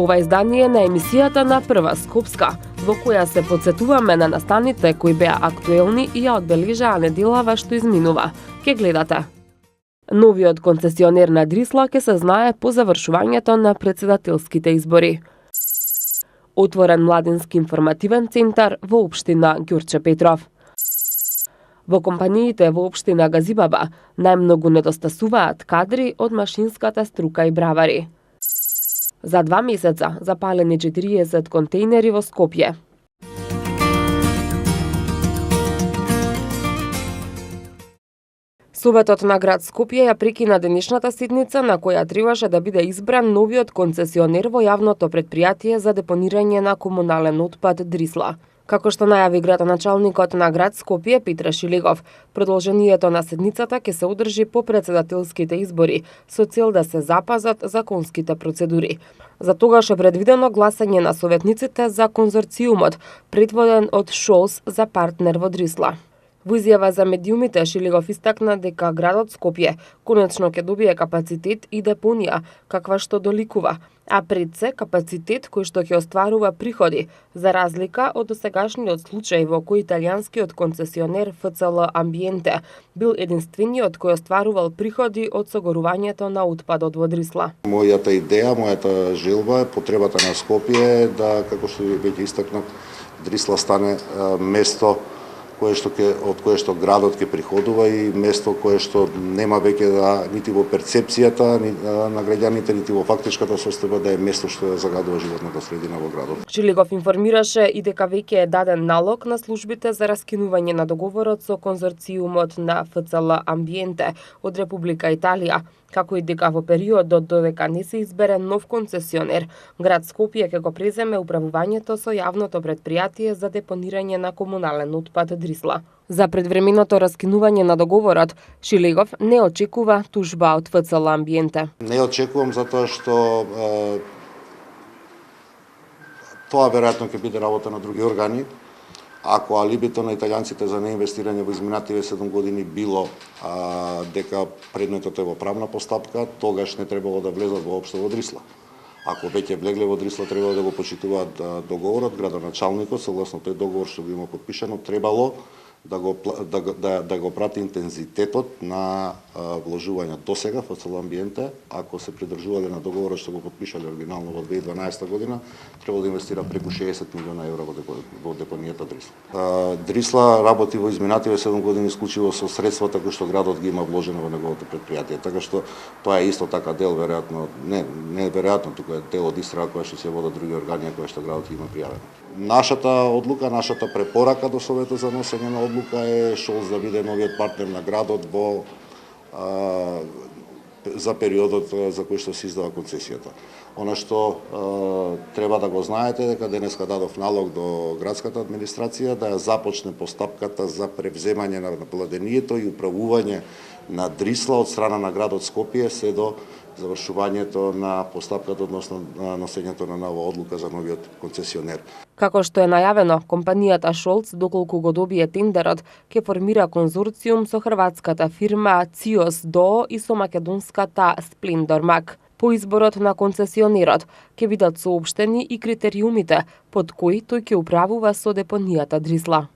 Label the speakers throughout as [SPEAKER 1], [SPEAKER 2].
[SPEAKER 1] ова издание на емисијата на Прва Скопска, во која се подсетуваме на настаните кои беа актуелни и ја одбележаа неделава што изминува. Ке гледате. Новиот концесионер на Дрисла ке се знае по завршувањето на претседателските избори. Отворен младински информативен центар во општина Ѓурче Петров. Во компаниите во општина Газибаба најмногу недостасуваат кадри од машинската струка и бравари. За 2 месеца запалени 40 контейнери во Скопје. Советот на град Скопје ја прекина денешната седница на која требаше да биде избран новиот концесионер во јавното претпријатие за депонирање на комунален отпад Дрисла. Како што најави градоначалникот на град Скопје Петре Шилегов, продолжението на седницата ќе се одржи по претседателските избори со цел да се запазат законските процедури. За тогаш е предвидено гласање на советниците за конзорциумот, предводен од Шолц за партнер во Дрисла. Во изјава за медиумите Шилегов истакна дека градот Скопје конечно ќе добие капацитет и депонија, каква што доликува, а пред се капацитет кој што ќе остварува приходи, за разлика од досегашниот случај во кој италијанскиот концесионер ФЦЛ Амбиенте бил единствениот кој остварувал приходи од согорувањето на отпадот во Дрисла.
[SPEAKER 2] Мојата идеја, мојата желба е потребата на Скопје да, како што веќе истакнат, Дрисла стане место од кое што градот ќе приходува и место кое што нема веќе нити во перцепцијата на граѓаните, нити во фактичката состојба да е место што ја загадува животната средина во градот.
[SPEAKER 1] Шилегов информираше и дека веќе е даден налог на службите за раскинување на договорот со конзорциумот на ФЦЛ Амбиенте од Република Италија, како и дека во периодот додека не се избере нов концесионер, град Скопје ќе го преземе управувањето со јавното претпријатие за депонирање на комунален отпад Дрисла. За предвременото раскинување на договорот, Шилегов не очекува тужба од ФЦЛ Амбиенте.
[SPEAKER 2] Не очекувам затоа што тоа веројатно ќе биде работа на други органи. Ако алибито на италијанците за неинвестирање во изминативе 7 години било дека предметот е во правна постапка, тогаш не требало да влезат воопшто во Дрисла. Ако веќе влегле во Дрисла, требало да го почитуваат договорот, градоначалникот, согласно тој договор што го има подпишано, требало да го прати интензитетот на вложување досега во ФЦЛ Амбиенте. Ако се придржувале на договорот што го подпишале оригинално во 2012 година, требало да инвестира преку 60 милиона евра во депонијата Дрисла. Дрисла работи во изминативе 7 години исклучиво со средствата кои што градот ги има вложено во неговото предпријатие. Така што тоа е исто така дел веројатно, не веројатно, туку е дел од истрага која што се водат други органи кои што градот има пријавено. Нашата одлука, нашата препорака до Советот за носење на одлука е Шолц да биде новиот партнер на градот за периодот за кој што се издава концесијата. Она што треба да го знаете дека денеска дадов налог до градската администрација да ја започне постапката за превземање на владението и управување на Дрисла од страна на градот Скопје се до завршувањето на постапката односно носењето на нова одлука за новиот концесионер.
[SPEAKER 1] Како што е најавено, компанијата Шолц, доколку го добие тендерот, ќе формира конзорциум со хрватската фирма ЦИОС ДОО и со македонската Сплендормак. По изборот на концесионерот ќе бидат соопштени и критериумите под кои тој ќе управува со депонијата Дрисла.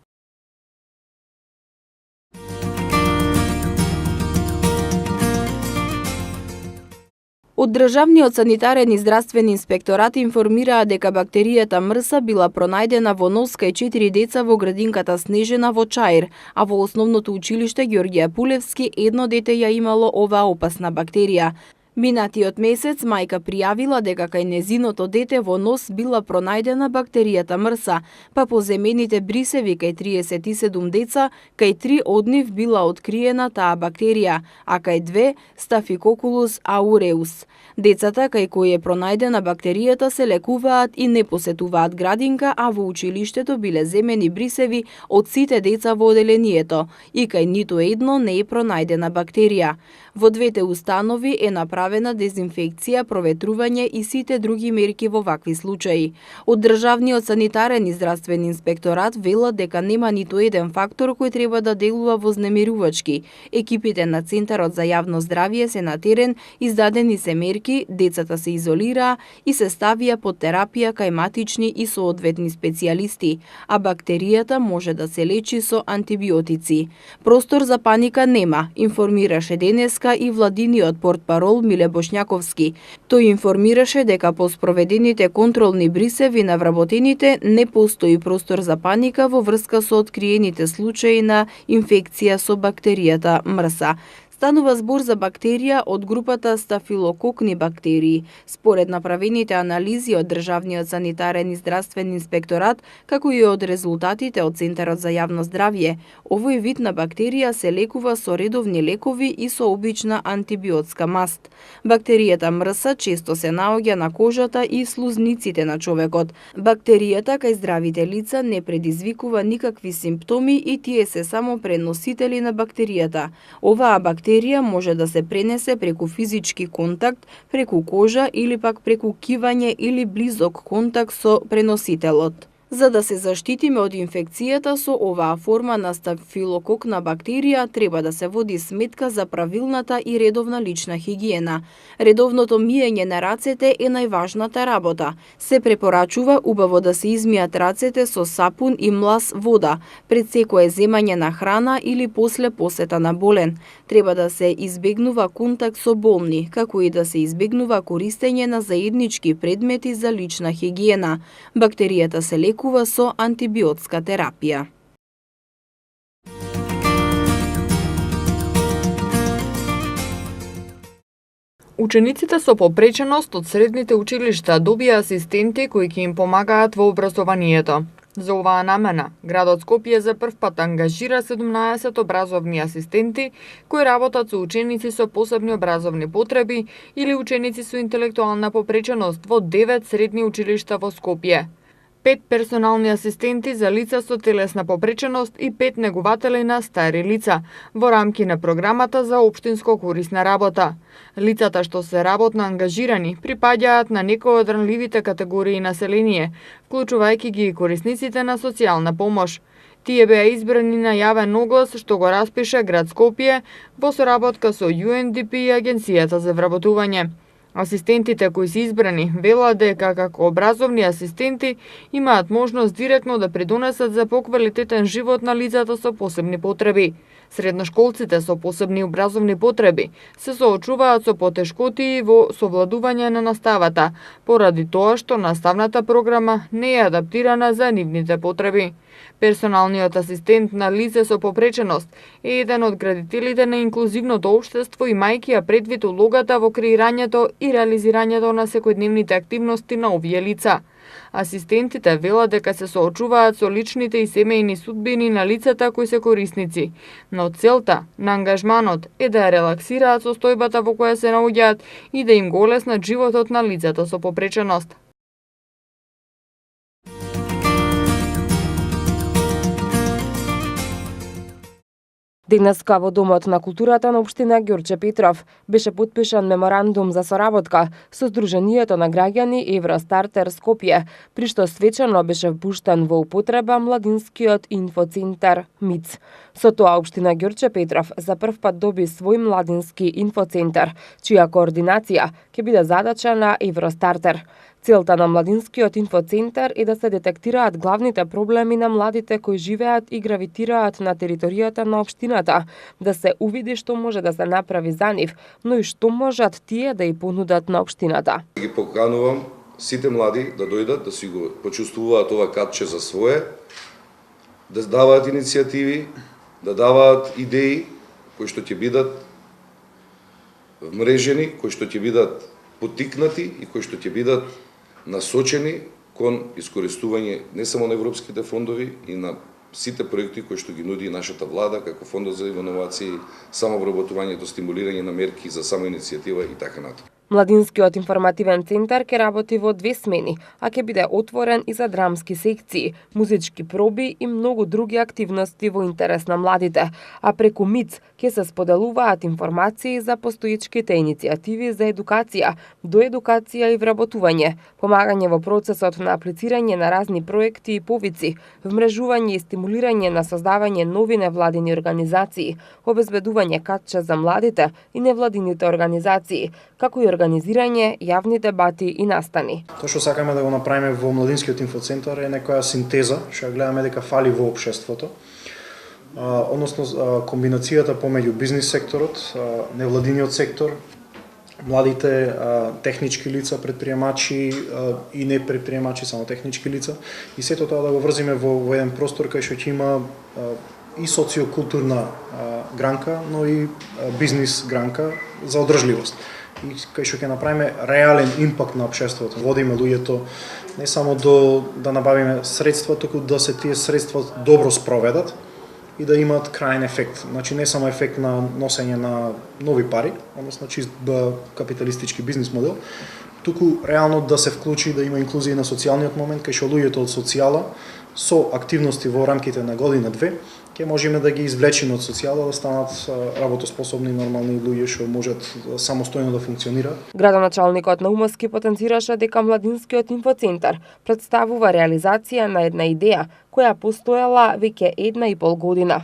[SPEAKER 3] Од Државниот санитарен и здравствен инспекторат информираа дека бактеријата МРСА била пронајдена во нос кај 4 деца во градинката Снежена во Чаир, а во основното училиште Ѓорѓе Апулевски едно дете ја имало оваа опасна бактерија. Минатиот месец мајка пријавила дека кај незиното дете во нос била пронајдена бактеријата МРСА, па по земените брисеви кај 37 деца, кај 3 од нив била откриена таа бактерија, а кај 2 Стафилококус ауреус. Децата кај кои е пронајдена бактеријата се лекуваат и не посетуваат градинка, а во училиштето биле земени брисеви од сите деца во оделението и кај ниту едно не е пронајдена бактерија. Во двете установи е направено направена дезинфекција, проветрување и сите други мерки во вакви случаи. Од Државниот санитарен и здравствен инспекторат велат дека нема ниту еден фактор кој треба да делува вознемирувачки. Екипите на Центарот за јавно здравје се на терен, издадени се мерки, децата се изолираа и се ставија под терапија кај матични и соодветни специјалисти, а бактеријата може да се лечи со антибиотици. Простор за паника нема, информираше денеска и владиниот портпарол Миле Бошњаковски. Тој информираше дека по спроведените контролни брисеви на вработените не постои простор за паника во врска со откриените случаи на инфекција со бактеријата МРСА. Станува збор за бактерија од групата стафилококни бактерии. Според направените анализи од Државниот санитарен и здравствен инспекторат, како и од резултатите од Центарот за јавно здравје, овој вид на бактерија се лекува со редовни лекови и со обична антибиотска маст. Бактеријата МРСА често се наоѓа на кожата и слузниците на човекот. Бактеријата кај здравите лица не предизвикува никакви симптоми и тие се само преносители на бактеријата. Оваа бактерија може да се пренесе преку физички контакт, преку кожа или пак преку кивање или близок контакт со преносителот. За да се заштитиме од инфекцијата со оваа форма на стафилококна бактерија, треба да се води сметка за правилната и редовна лична хигиена. Редовното миење на рацете е најважната работа. Се препорачува убаво да се измијат рацете со сапун и млас вода, пред секое земање на храна или после посета на болен. Треба да се избегнува контакт со болни, како и да се избегнува користење на заеднички предмети за лична хигиена. Бактеријата се лекува со антибиотска терапија.
[SPEAKER 4] Учениците со попреченост од средните училишта добија асистенти кои ќе им помагаат во образованието. За оваа намена, градот Скопје за прв пат ангажира 17 образовни асистенти кои работат со ученици со посебни образовни потреби или ученици со интелектуална попреченост во 9 средни училишта во Скопје. 5 персонални асистенти за лица со телесна попреченост и 5 негователи на стари лица во рамки на програмата за општинско корисна работа. Лицата што се работно ангажирани припаѓаат на некои од ранливите категории население, вклучувајќи ги и корисниците на социјална помош. Тие беа избрани на јавен оглас што го распише град Скопје во соработка со UNDP и Агенцијата за вработување. Асистентите кои се избрани велат дека како образовни асистенти имаат можност директно да придонесат за поквалитетен живот на лицата со посебни потреби. Средношколците со посебни образовни потреби се соочуваат со потешкоти во совладување на наставата, поради тоа што наставната програма не е адаптирана за нивните потреби. Персоналниот асистент на лице со попреченост е еден од градителите на инклузивното општество, имајќи ја предвид улогата во креирањето и реализирањето на секојдневните активности на овие лица. Асистентите велат дека се соочуваат со личните и семејни судбини на лицата кои се корисници, но целта на ангажманот е да ја релаксираат состојбата во која се наоѓаат и да им го олеснат животот на лицата со попреченост.
[SPEAKER 1] Денеска во Домот на културата на општина Ѓорче Петров беше подпишан меморандум за соработка со Сдруженијето на граѓани Евростартер Скопје, при што свечено беше впуштен во употреба младинскиот инфоцентар МИЦ. Со тоа општина Ѓорче Петров за прв пат доби свој младински инфоцентар, чија координација ќе биде задача на Евростартер. Целта на младинскиот инфоцентар е да се детектираат главните проблеми на младите кои живеат и гравитираат на територијата на општината, да се увиди што може да се направи за нив, но и што можат тие да ја понудат на општината.
[SPEAKER 5] Ги поканувам сите млади да дојдат, да си го почувствуваат ова катче за свое, да даваат иницијативи, да даваат идеи кои што ќе бидат вмрежени, кои што ќе бидат потикнати и кои што ќе бидат насочени кон искористување не само на европските фондови и на сите проекти кои што ги нуди нашата влада, како Фондот за иновации, самообработувањето, стимулирање на мерки за самоиницијатива и така натаму.
[SPEAKER 1] Младинскиот информативен центар ќе работи во 2 смени, а ќе биде отворен и за драмски секции, музички проби и многу други активности во интерес на младите, а преку МИЦ ќе се споделуваат информации за постоечките иницијативи за едукација, до едукација и вработување, помагање во процесот на аплицирање на разни проекти и повици, вмрежување и стимулирање на создавање нови невладини организации, обезбедување катче за младите и невладините организации, како и организирање јавни дебати и настани.
[SPEAKER 6] Тоа што сакаме да го направиме во Младинскиот инфоцентар е некоја синтеза, што ја гледаме дека фали во општеството. Односно комбинацијата помеѓу бизнис секторот, невладиниот сектор, младите технички лица, предприемачи и не предприемачи, само технички лица, и сето тоа да го врзиме во еден простор кај што ќе има и социокултурна гранка, но и бизнис гранка за одржливост. И кај што ќе направиме реален импакт на општеството. Водиме луѓето не само да набавиме средства, туку да се тие средства добро спроведат и да имаат крајен ефект. Значи не само ефект на носење на нови пари, односно чист капиталистички бизнис модел, туку реално да се вклучи, да има инклузија на социјалниот момент, кај што луѓето од социјала со активности во рамките на година-две ќе можеме да ги извлечеме од социјала да станат работоспособни нормални луѓе што можат самостојно да функционираат.
[SPEAKER 1] Градоначалникот на Умовски потенцираше дека Младинскиот инфоцентар представува реализација на една идеја која постоела веќе 1,5 година.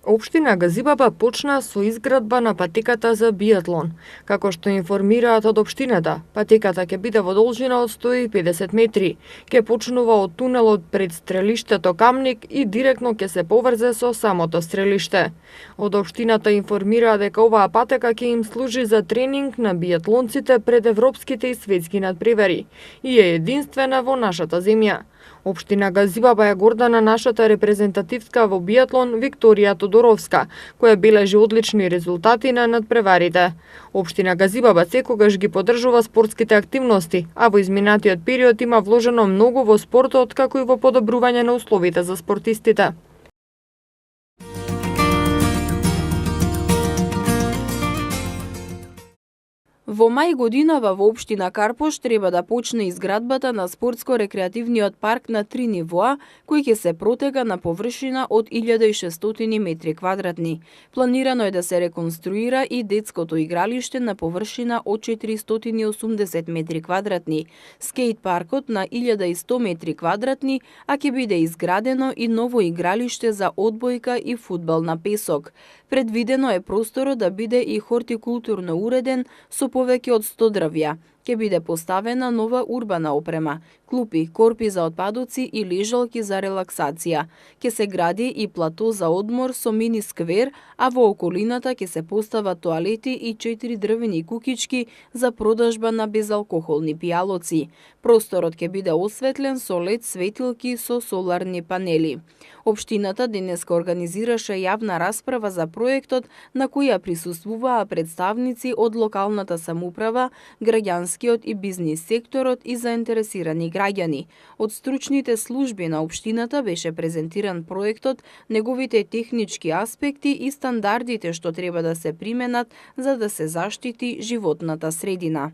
[SPEAKER 4] Општина Газибаба почна со изградба на патеката за биатлон. Како што информираат од општината, патеката ќе биде во должина од 150 метри. Ќе почнува од тунелот пред стрелиштето Камник и директно ќе се поврзе со самото стрелиште. Од општината информираат дека оваа патека ќе им служи за тренинг на биатлонците пред европските и светски надпревари и е единствена во нашата земја. Општина Газибаба е горда на нашата репрезентативска во биатлон Викторија Тодоровска, која бележи одлични резултати на надпреварите. Општина Газибаба секогаш ги поддржува спортските активности, а во изминатиот период има вложено многу во спортот, како и во подобрување на условите за спортистите.
[SPEAKER 3] Во мај годинава во општина Карпош треба да почне изградбата на спортско-рекреативниот парк на 3 нивоа, кој ќе се протега на површина од 1600 метри квадратни. Планирано е да се реконструира и детското игралиште на површина од 480 метри квадратни, скејт паркот на 1100 метри квадратни, а ќе биде изградено и ново игралиште за одбојка и фудбал на песок. Предвидено е просторот да биде и хортикултурно уреден со повеќе од 100 дрвја. Ќе биде поставена нова урбана опрема, клупи, корпи за отпадоци и лежалки за релаксација. Ќе се гради и плато за одмор со мини сквер, а во околината ќе се постават тоалети и 4 дрвени кукички за продажба на безалкохолни пијалоци. Просторот ќе биде осветлен со LED светилки со соларни панели. Општината денеска организираше јавна расправа за проектот на која присуствуваа представници од локалната самоуправа, граѓанскиот и бизнис секторот и заинтересирани граѓани. Од стручните служби на општината беше презентиран проектот, неговите технички аспекти и стандардите што треба да се применат за да се заштити животната средина.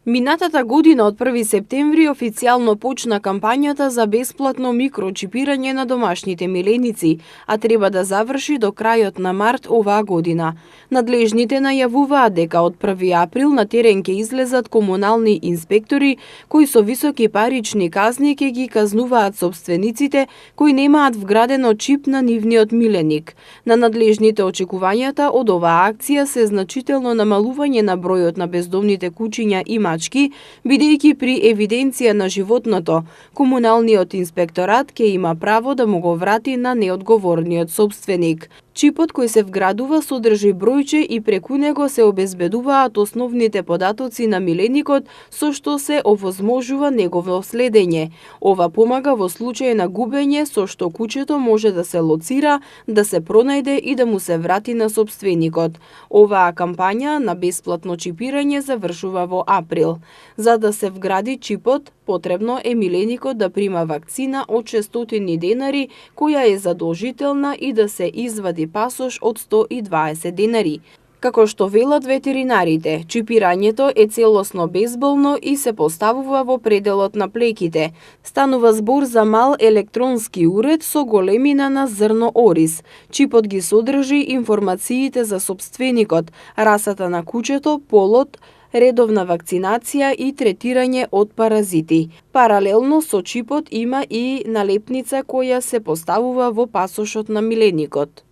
[SPEAKER 3] Минатата година од 1 септември официјално почна кампањата за бесплатно микрочипирање на домашните миленици, а треба да заврши до крајот на март оваа година. Надлежните најавуваат дека од 1 април на терен ќе излезат комунални инспектори кои со високи парични казни ќе ги казнуваат собствениците кои немаат вградено чип на нивниот миленик. На надлежните очекувањата од оваа акција се значително намалување на бројот на бездомните кучиња и мачки, бидејќи при евиденција на животното, комуналниот инспекторат ќе има право да му го врати на неодговорниот собственик. Чипот кој се вградува содржи бројче и преку него се обезбедуваат основните податоци на миленикот, со што се овозможува негово следење. Ова помага во случај на губење, со што куќето може да се лоцира, да се пронајде и да му се врати на собственикот. Оваа кампања на бесплатно чипирање завршува во април. За да се вгради чипот, потребно е миленикот да прима вакцина од 600 денари, која е задолжителна, и да се извади пасош од 120 денари. Како што велат ветеринарите, чипирањето е целосно безболно и се поставува во пределот на плеките. Станува збор за мал електронски уред со големина на зрно ориз. Чипот ги содржи информациите за собственикот, расата на куќето, полот, редовна вакцинација и третирање од паразити. Паралелно со чипот има и налепница која се поставува во пасошот на миленикот.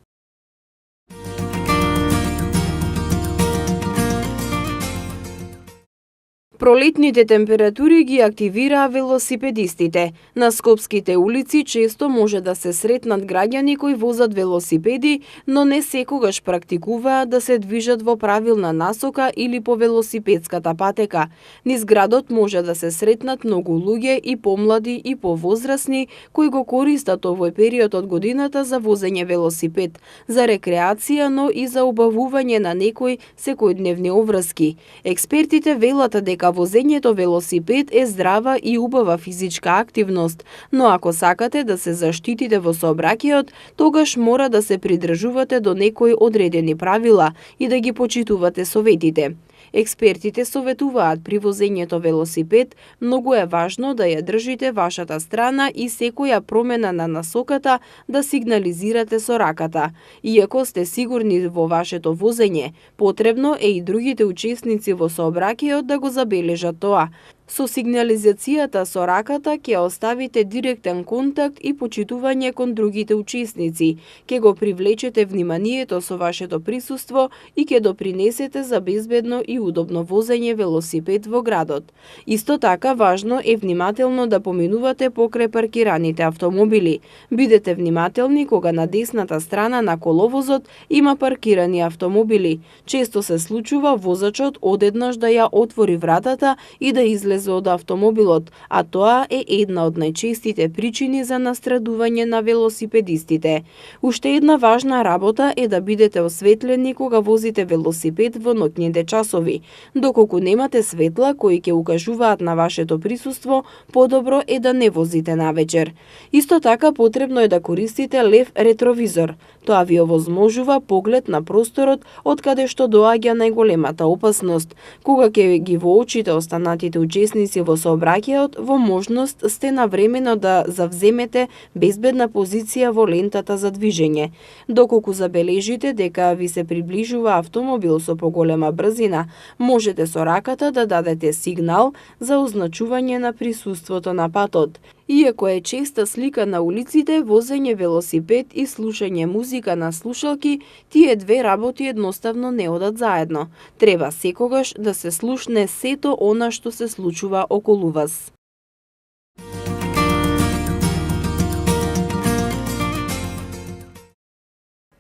[SPEAKER 3] Пролетните температури ги активираа велосипедистите. На скопските улици често може да се сретнат граѓани кои возат велосипеди, но не секогаш практикуваат да се движат во правилна насока или по велосипедската патека. Низ градот може да се сретнат многу луѓе, и помлади и повозрасни, кои го користат овој период од годината за возење велосипед, за рекреација, но и за убавување на некои секојдневни обврски. Експертите велат дека возењето велосипед е здрава и убава физичка активност, но ако сакате да се заштитите во сообраќајот, тогаш мора да се придржувате до некои одредени правила и да ги почитувате советите. Експертите советуваат при возењето велосипед многу е важно да ја држите вашата страна и секоја промена на насоката да сигнализирате со раката. Иако сте сигурни во вашето возење, потребно е и другите учесници во сообраќајот да го забележат тоа. Со сигнализацијата со раката ќе оставите директен контакт и почитување кон другите учесници, ќе го привлечете вниманието со вашето присуство и ќе допринесете за безбедно и удобно возење велосипед во градот. Исто така важно е внимателно да поминувате покрај паркираните автомобили. Бидете внимателни кога на десната страна на коловозот има паркирани автомобили. Често се случува возачот одеднаш да ја отвори вратата и да излезе од автомобилот, а тоа е една од најчестите причини за настрадување на велосипедистите. Уште една важна работа е да бидете осветлени кога возите велосипед во ноќните часови. Доколку немате светла кои ќе укажуваат на вашето присуство, подобро е да не возите навечер. Исто така потребно е да користите лев ретровизор. Тоа ви овозможува поглед на просторот од каде што доаѓа најголемата опасност. Кога ќе ги во очите останатите учесници во сообраќајот, во можност сте навремено да завземете безбедна позиција во лентата за движење. Доколку забележите дека ви се приближува автомобил со поголема брзина, можете со раката да дадете сигнал за означување на присуството на патот. Иако е честа слика на улиците, возење велосипед и слушање музика на слушалки, тие две работи едноставно не одат заедно. Треба секогаш да се слушне сето она што се случува околу вас.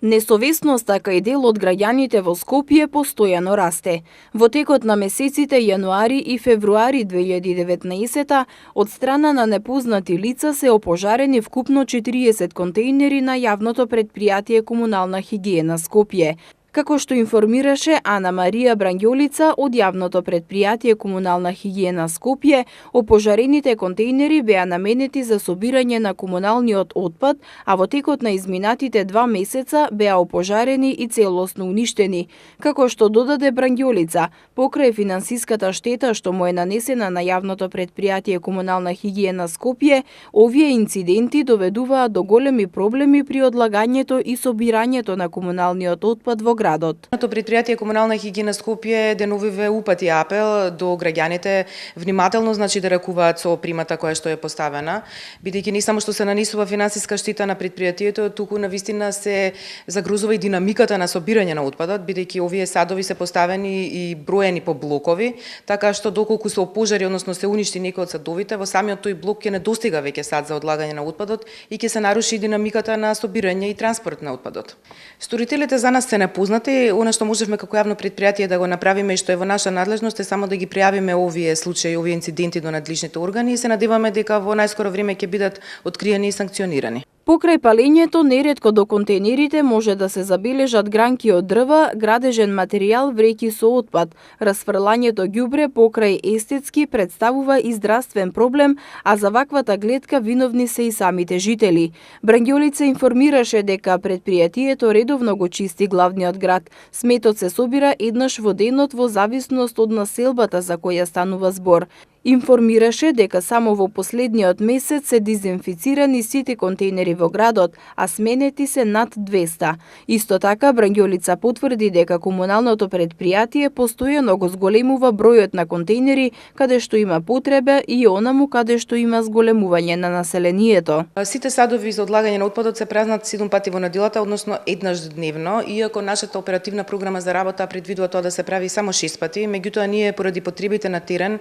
[SPEAKER 3] Несовесноста кај дел од граѓаните во Скопје постојано расте. Во текот на месеците јануари и февруари 2019 од страна на непознати лица се опожарени вкупно 40 контејнери на јавното претпријатие Комунална хигиена Скопје. Како што информираше Ана Марија Брангјолица од јавното претпријатие Комунална хигиена Скопје, опожарените контејнери беа наменети за собирање на комуналниот отпад, а во текот на изминатите 2 месеца беа опожарени и целосно уништени. Како што додаде Брангјолица, покрај финансиската штета што му е нанесена на јавното претпријатие Комунална хигиена Скопје, овие инциденти доведуваат до големи проблеми при одлагањето и собирањето на комуналниот отпад во градот.
[SPEAKER 7] Предпријатие Комунална хигиена Скопје деновиве упати апел до граѓаните внимателно да ракуваат со примата која што е поставена, бидејќи не само што се нанесува финансиска штета на предпријатието, туку навистина се загрозува и динамиката на собирање на отпадот, бидејќи овие садови се поставени и броени по блокови, така што доколку се опожари, односно се уништи некој од садовите, во самиот тој блок ќе не достига веќе сад за одлагање на отпадот и ќе се наруши динамиката на собирање и транспорт на отпадот. Сторителите за нас се непознати, она што можевме како јавно предпријатие да го направиме и што е во наша надлежност е само да ги пријавиме овие случаи, овие инциденти до надлежните органи и се надеваме дека во најскоро време ќе бидат откриени и санкционирани.
[SPEAKER 3] Покрај палењето, неретко до контейнерите може да се забележат гранки од дрва, градежен материјал, вреќи со отпад. Расфрлањето ѓубре покрај естетски представува и здравствен проблем, а за ваквата гледка виновни се и самите жители. Брангјолица информираше дека предпријатието редовно го чисти главниот град. Сметот се собира еднаш во денот во зависност од населбата за која станува збор. Информираше дека само во последниот месец се дезинфицирани сите контейнери во градот, а сменети се над 200. Исто така, Брангјолица потврди дека комуналното предпријатие постојано го зголемува бројот на контейнери каде што има потреба и онаму каде што има зголемување на населението.
[SPEAKER 7] Сите садови за одлагање на отпадот се празнат 7 пати во неделата, односно еднаш дневно, иако нашата оперативна програма за работа предвидува тоа да се прави само 6 пати, меѓутоа ние поради потребите на терен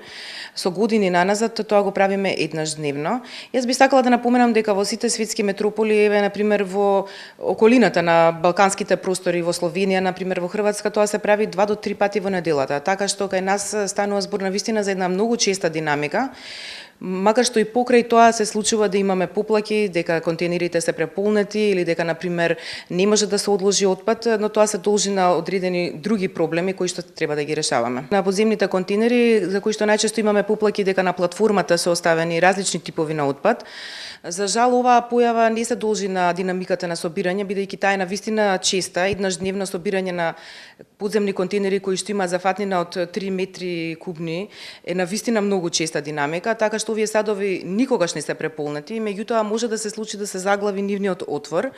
[SPEAKER 7] со години наназад тоа го правиме еднаш дневно. Јас би сакала да напоменам дека во сите светски метрополи, еве на пример во околината на балканските простори, во Словенија, на пример во Хрватска, тоа се прави 2 до 3 пати во неделата, така што кај нас станува збор навистина за една многу честа динамика. Макар што и покрај тоа се случува да имаме поплаки, дека контейнерите се преполнети или дека, например, не може да се одложи отпад, но тоа се должи на одредени други проблеми кои што треба да ги решаваме. На подземните контейнери, за кои што најчесто имаме поплаки дека на платформата се оставени различни типови на отпад, за жал оваа појава не се должи на динамиката на собирање, бидејќи таа е навистина честа, еднаш дневно собирање на подземни контейнери кои што има зафатнина од 3 метри кубни е навистина многу честа динамика, така што овие садови никогаш не се преполнети, меѓутоа може да се случи да се заглави нивниот отвор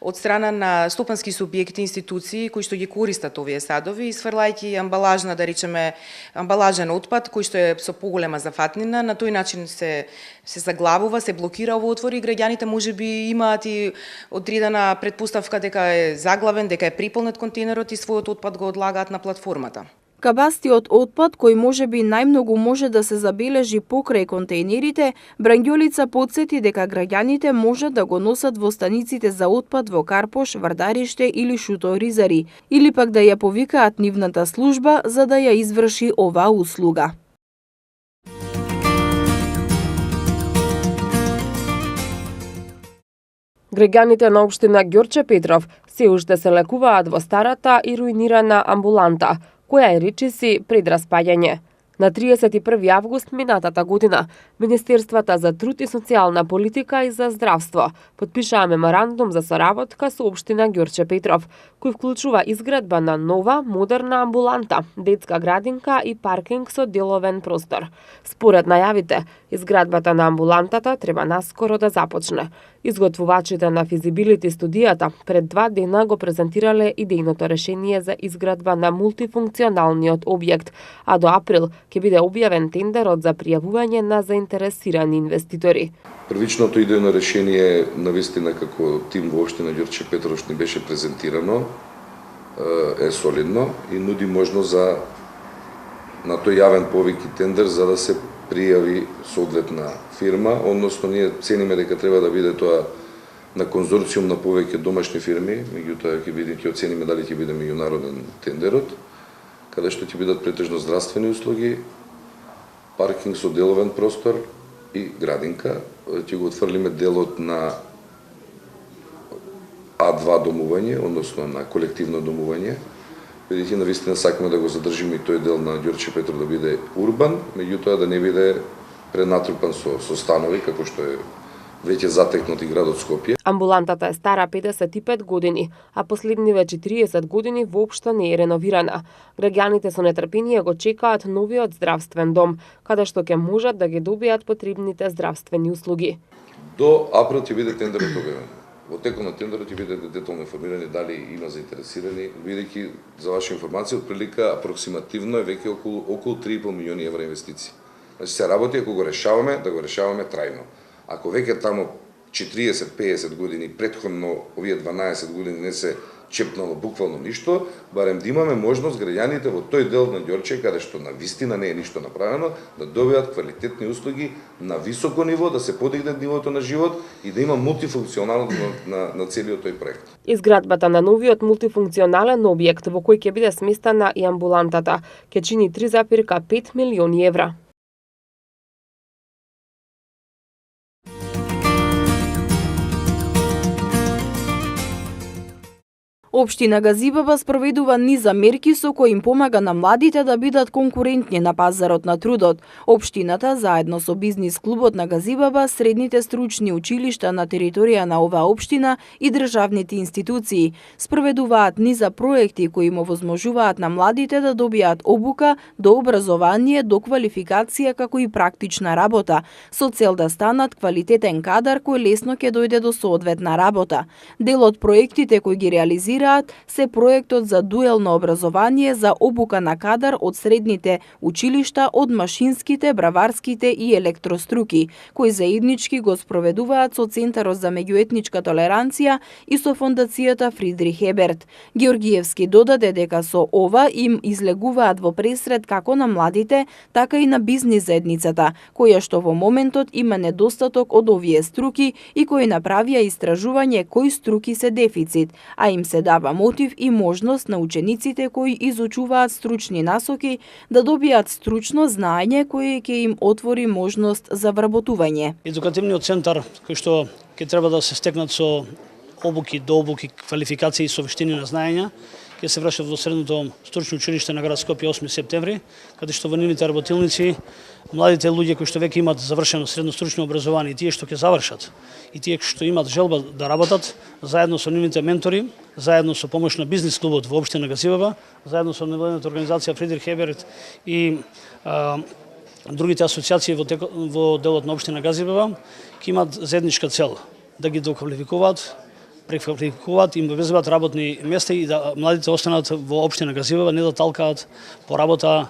[SPEAKER 7] од страна на стопански субјекти, институции кои што ги користат овие садови, сврлајќи амбалажна, да речеме, амбалажен отпад кој што е со поголема зафатнина, на тој начин се заглавува, се блокира овој отвор и граѓаните можеби имаат и одредена претпоставка дека е заглавен, дека е приполнет контейнерот и својот отпад го одлагаат на платформата.
[SPEAKER 3] Кабастиот отпад, кој можеби најмногу може да се забележи покрај контейнерите, Брангјолица потсети дека граѓаните можат да го носат во станиците за отпад во Карпош, Вардариште или Шуторизари, или пак да ја повикаат нивната служба за да ја изврши оваа услуга.
[SPEAKER 1] Граѓаните на општина Ѓорче Петров се уште се лекуваат во старата и руинирана амбуланта, која е речиси пред распаѓање. На 31 август минатата година, Министерствата за труд и социјална политика и за здравство потпишаа меморандум за соработка со општина Ѓорче Петров, кој вклучува изградба на нова, модерна амбуланта, детска градинка и паркинг со деловен простор. Според најавите, изградбата на амбулантата треба наскоро да започне. Изготвувачите на физибилити студијата пред 2 дена го презентирале идејното решение за изградба на мултифункционалниот објект, а до април ќе биде објавен тендерот за пријавување на заинтересирани инвеститори.
[SPEAKER 5] Првичното идејно решение навистина како тим во општина Ѓорче Петрош ни беше презентирано, е солидно и нуди можност за на тој јавен повик и тендер за да се пријави соодветна фирма, односно ние цениме дека треба да биде тоа на конзорциум на повеќе домашни фирми, меѓутоа ќе оцениме дали ќе биде меѓународен тендерот, каде што ќе бидат претежно здравствени услуги, паркинг со деловен простор и градинка. Ќе го отфрлиме делот на А2 домување, односно на колективно домување, бидејќи навистина сакаме да го задржиме и тој дел на Ѓорче Петров да биде урбан, меѓутоа да не биде пренатрупан со станови, како што е веќе затекнат и градот Скопје.
[SPEAKER 1] Амбулантата е стара 55 години, а последниве 40 години воопшто не е реновирана. Граѓаните со нетрпение го чекаат новиот здравствен дом, каде што ќе можат да ги добијат потребните здравствени услуги.
[SPEAKER 5] До април ќе биде тендерот објавен. Во текот на тендерот ќе биде детално информирани дали има заинтересирани, бидејќи за ваша информација отприлика апроксимативно е веќе околу 3,5 милиони евра инвестиции. Значи се работи ако го решаваме, да го решаваме трајно. Ако веќе тамо 40-50 години претходно овие 12 години не се чепнало буквално ништо, барем да имаме можност граѓаните во тој дел на Ѓорче, каде што на вистина не е ништо направено, да добијат квалитетни услуги на високо ниво, да се подигне нивото на живот и да има мултифункционалност на целиот тој проект.
[SPEAKER 1] Изградбата на новиот мултифункционален објект во кој ќе биде сместена и амбулантата ќе чини 3,5 милиони евра.
[SPEAKER 3] Општина Газибаба спроведува низ мерки со кои им помага на младите да бидат конкурентни на пазарот на трудот. Општината, заедно со бизнис клубот на Газибаба, средните стручни училишта на територија на оваа општина и државните институции, спроведуваат низа проекти кои им овозможуваат на младите да добијат обука до образование, до квалификација како и практична работа, со цел да станат квалитетен кадар кој лесно ќе дојде до соодветна работа. Дел од проектите кои ги реализираат се проектот за дуелно образование за обука на кадар од средните училишта од машинските, браварските и електроструки, кои заеднички го спроведуваат со Центарот за меѓуетничка толеранција и со Фондацијата Фридрих Еберт. Георгиевски додаде дека со ова им излегуваат во пресред како на младите, така и на бизнис заедницата, која што во моментот има недостаток од овие струки и кои направија истражување кои струки се дефицит, а им се дава мотив и можност на учениците кои изучуваат стручни насоки да добијат стручно знаење кое ќе им отвори можност за вработување.
[SPEAKER 8] Едукативниот центар кој што ќе треба да се стекнат со обуки, дообуки, квалификации и со вештини на знаења, ќе се вршат во средното стручно училиште на град Скопје 8 септември, каде што во нивните работилници младите луѓе кои што веќе имаат завршено средно стручно образование и тие што ќе завршат и тие што имаат желба да работат, заедно со нивните ментори, заедно со помош на бизнис клубот во општина Газибаба, заедно со невладината организација Фридрих Еберт и другите асоциации во делот на општина Газибаба, ќе имаат заедничка цел да ги доквалификуваат, преквалификуваат, им обезбедат работни места и да младите останат во општина Газибаба, не да талкаат по работа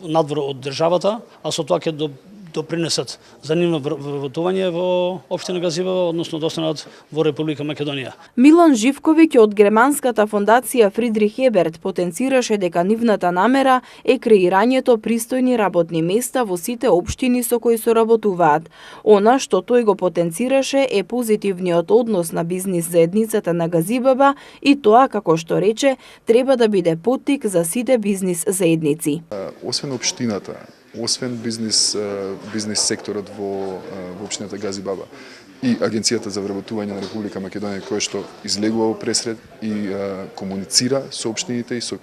[SPEAKER 8] надвор од државата, а со тоа ќе допринесат за нивно вработување во општина Газибаба, односно да останат во Република Македонија.
[SPEAKER 3] Милан Живковиќ од германската фондација Фридрих Еберт потенцираше дека нивната намера е креирањето пристојни работни места во сите општини со кои соработуваат. Она што тој го потенцираше е позитивниот однос на бизнис заедницата на Газибаба и тоа, како што рече, треба да биде поттик за сите бизнис заедници.
[SPEAKER 9] Освен општината, освен бизнис секторот во општината Газибаба и Агенцијата за вработување на Република Македонија, која што излегува во пресред и комуницира со општините и со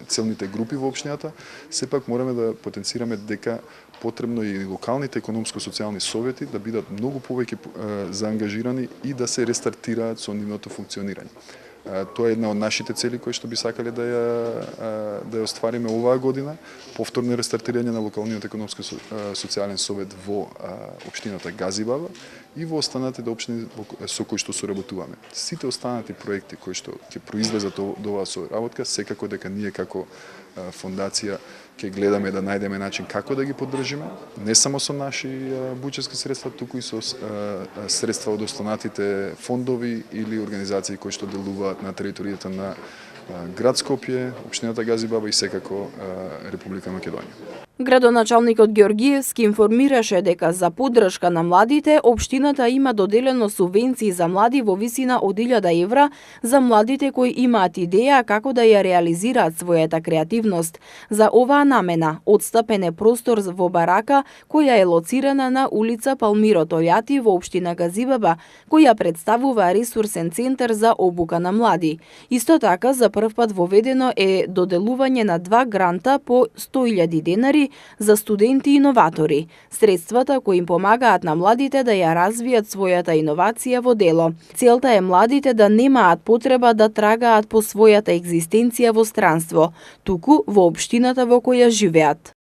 [SPEAKER 9] целните групи во општината, сепак мораме да потенцираме дека потребно и локалните економско-социјални совети да бидат многу повеќе заангажирани и да се рестартираат со нивното функционирање. Тоа е една од нашите цели кои што би сакале да ја оствариме оваа година, повторно рестартирање на локалниот економско-социјален совет во општината Газибаба и во останатите општини со кои што соработуваме. Сите останати проекти кои што ќе произлезат до оваа соработка, секако дека ние како фондација ќе гледаме да најдеме начин како да ги поддржиме, не само со наши буџетски средства, туку и со средства од останатите фондови или организации кои што делуваат на територијата на град Скопје, општината Газибаба и секако Република Македонија.
[SPEAKER 3] Градоначалникот Георгиевски информираше дека за поддршка на младите, општината има доделено субвенции за млади во висина од 1000 евра за младите кои имаат идеја како да ја реализираат својата креативност. За оваа намена одстапен е простор во барака која е лоцирана на улица Палмиро Тојати во општина Газибаба, која представува ресурсен центар за обука на млади. Исто така, за првпат воведено е доделување на 2 гранта по 100.000 денари за студенти и иноватори, средствата кои им помагаат на младите да ја развијат својата иновација во дело. Целта е младите да немаат потреба да трагаат по својата екзистенција во странство, туку во општината во која живеат.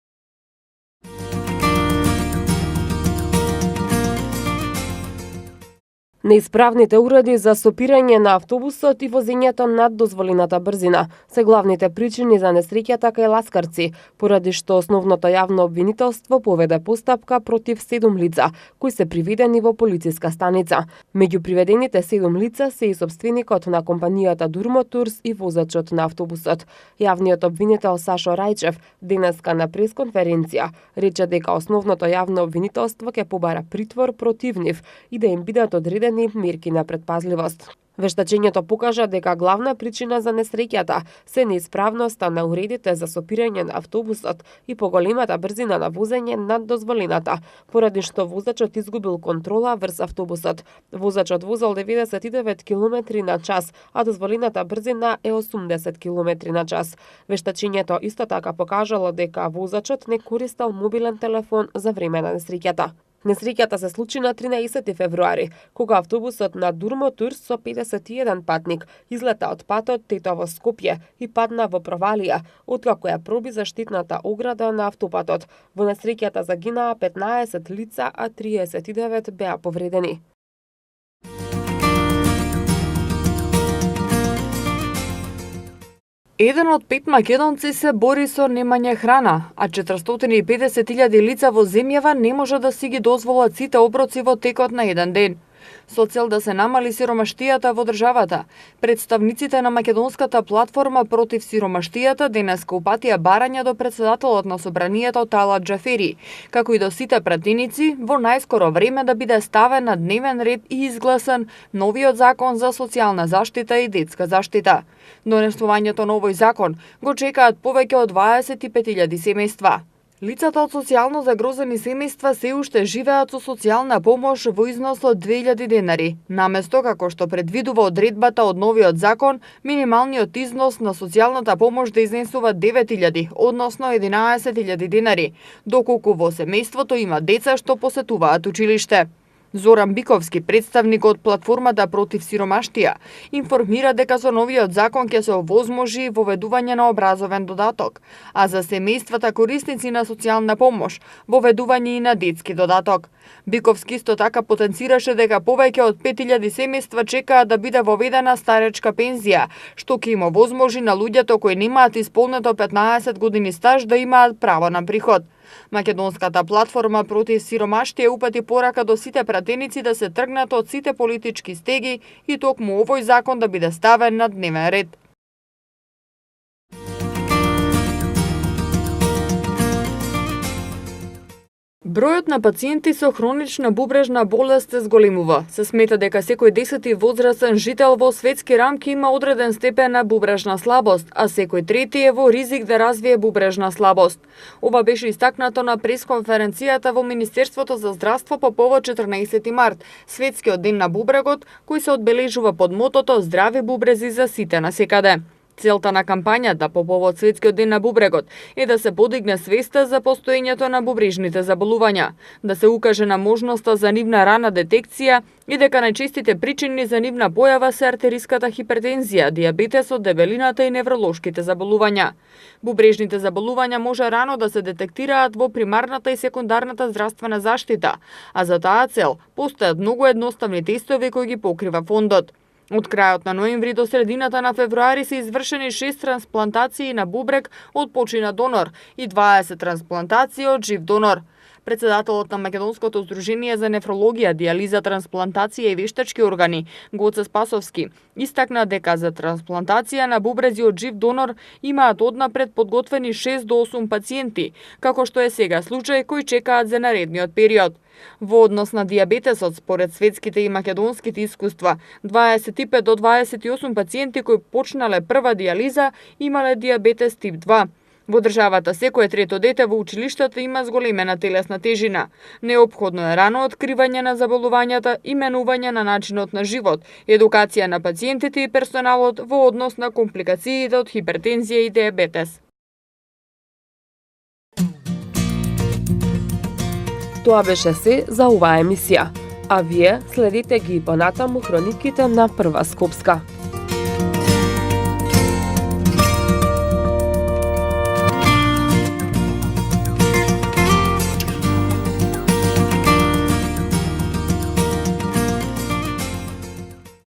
[SPEAKER 1] Неисправните уреди за сопирање на автобусот и возењето над дозволената брзина се главните причини за несреќата кај ласкарци, поради што основното јавно обвинителство поведе постапка против 7 лица, кои се приведени во полициска станица. Меѓу приведените 7 лица се и сопственикот на компанијата Durmoturs и возачот на автобусот. Јавниот обвинител Сашо Рајчев денеска на пресконференција рече дека основното јавно обвинителство ќе побара притвор против нив и да им бидат одредени мерки на предпазливост. Вештачењето покажа дека главна причина за несреќата се неисправноста на уредите за сопирање на автобусот и поголемата брзина на возење над дозволената, поради што возачот изгубил контрола врз автобусот. Возачот возел 99 км на час, а дозволената брзина е 80 км на час. Вештачењето исто така покажало дека возачот не користел мобилен телефон за време на несреќата. Несреќата се случи на 13 февруари, кога автобусот на Durmoturs со 51 патник излета од патот Тетово-Скопје и падна во провалија, откако ја проби заштитната ограда на автопатот. Во несреќата загинаа 15 лица, а 39 беа повредени.
[SPEAKER 4] Еден од 5 македонци се бори со немање храна, а 450.000 лица во земјава не може да си ги дозволат сите оброци во текот на еден ден. Со цел да се намали сиромаштијата во државата, представниците на македонската платформа против сиромаштијата денеска упатија барања до председателот на собранието Талат Џафери, како и до сите пратеници во најскоро време да биде ставен на дневен ред и изгласан новиот закон за социјална заштита и детска заштита. Донесувањето на овој закон го чекаат повеќе од 25.000 семејства. Лицата од социјално загрозени семејства се уште живеат со социјална помош во износ од 2000 денари. Наместо како што предвидува одредбата од новиот закон, минималниот износ на социјалната помош да изнесува 9000, односно 11.000 денари, доколку во семејството има деца што посетуваат училиште. Зоран Биковски, представник од платформата против сиромаштија, информира дека со новиот закон ќе се овозможи воведување на образовен додаток, а за семејствата корисници на социјална помош, воведување и на детски додаток. Биковски исто така потенцираше дека повеќе од 5000 семејства чекаат да биде воведена старечка пензија, што ќе им овозможи на луѓето кои немаат исполнето 15 години стаж да имаат право на приход. Македонската платформа против сиромаштија упати порака до сите пратеници да се тргнат од сите политички стеги и токму овој закон да биде ставен на дневен ред. Бројот на пациенти со хронична бубрежна болест се зголемува. Се смета дека секој 10-ти возрастен жител во светски рамки има одреден степен на бубрежна слабост, а секој трети е во ризик да развие бубрежна слабост. Ова беше истакнато на пресконференцијата во Министерството за здравство по повод 14 март, светскиот ден на бубрегот, кој се одбележува под мотото Здрави бубрези за сите насекаде. Целта на кампањата по повод светскиот ден на бубрегот е да се подигне свеста за постоењето на бубрежните заболувања, да се укаже на можноста за нивна рана детекција и дека најчестите причини за нивна појава се артериската хипертензија, дијабетесот, дебелината и невролошките заболувања. Бубрежните заболувања може рано да се детектираат во примарната и секундарната здравствена заштита, а за таа цел постојат многу едноставни тестови кои ги покрива фондот. Од крајот на ноември до средината на февруари се извршени 6 трансплантации на бубрек од почина донор и 20 трансплантации од жив донор. Председателот на Македонското здружение за нефрологија, дијализа, трансплантација и вештачки органи, Гоце Спасовски, истакна дека за трансплантација на бубрези од жив донор имаат однапред подготвени 6 до 8 пациенти, како што е сега случај кои чекаат за наредниот период. Во однос на дијабетесот, според светските и македонските искуства, 25 до 28 пациенти кои почнале прва дијализа имале дијабетес тип 2. Во државата секое трето дете во училиштето има зголемена телесна тежина. Неопходно е рано откривање на заболувањата, именување на начинот на живот, едукација на пациентите и персоналот во однос на компликациите од хипертензија и дијабетес.
[SPEAKER 1] Тоа беше се за оваа емисија, а вие следите ги понатаму хрониките на Прва Скопска.